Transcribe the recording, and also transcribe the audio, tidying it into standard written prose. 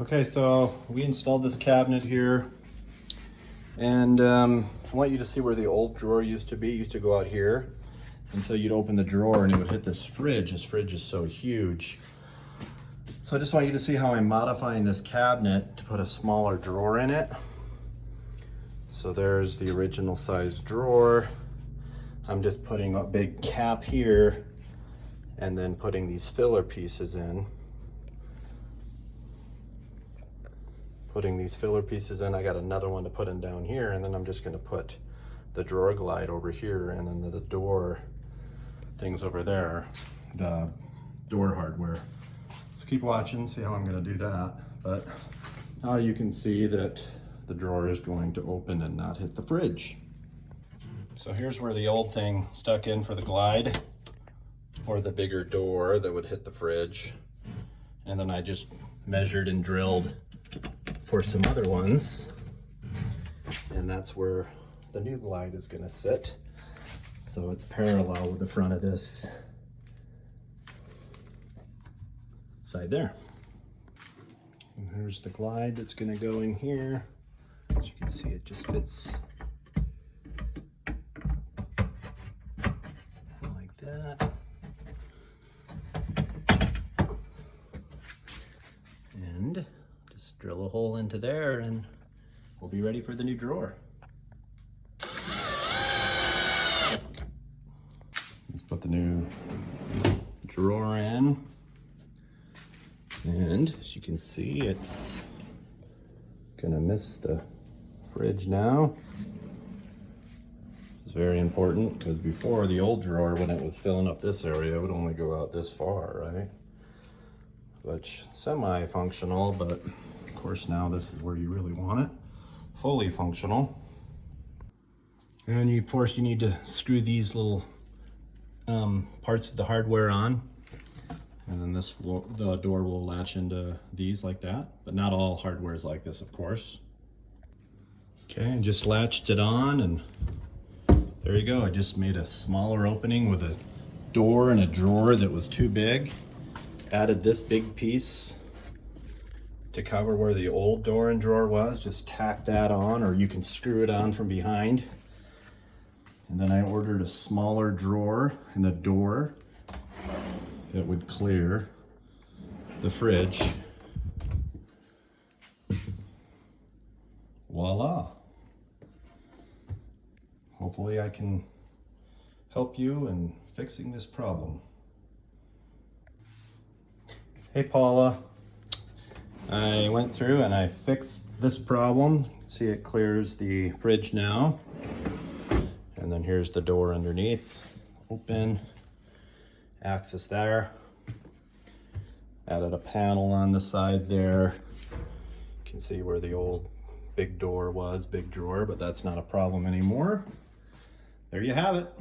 Okay, so we installed this cabinet here, and I want you to see where the old drawer used to be. It used to go out here, and so you'd open the drawer and it would hit this fridge. This fridge is so huge. So I just want you to see how I'm modifying this cabinet to put a smaller drawer in it. So there's the original size drawer. I'm just putting a big cap here and then putting these filler pieces in. Putting these filler pieces in. I got another one to put in down here, and then I'm just going to put the drawer glide over here, and then the door things over there, the door hardware. So keep watching, see how I'm going to do that. But now you can see that the drawer is going to open and not hit the fridge. So here's where the old thing stuck in for the glide, for the bigger door that would hit the fridge. And then I just measured and drilled for some other ones, and that's where the new glide is going to sit. So it's parallel with the front of this side there. And here's the glide that's going to go in here. As you can see, it just fits like that. And just drill a hole into there and we'll be ready for the new drawer. Let's put the new drawer in. And as you can see, it's gonna miss the fridge now. It's very important because before, the old drawer, when it was filling up this area, it would only go out this far, right? Which semi-functional, but of course now this is where you really want it, fully functional. And of course you need to screw these little parts of the hardware on, and then the door will latch into these like that, but not all hardware is like this, of course. Okay, and just latched it on, and there you go. I just made a smaller opening with a door and a drawer that was too big. Added this big piece to cover where the old door and drawer was. Just tack that on, or you can screw it on from behind. And then I ordered a smaller drawer and a door that would clear the fridge. Voila. Hopefully I can help you in fixing this problem. Hey Paula, I went through and I fixed this problem. See, it clears the fridge now. And then here's the door underneath. Open, access there. Added a panel on the side there. You can see where the old big door was, big drawer, but that's not a problem anymore. There you have it.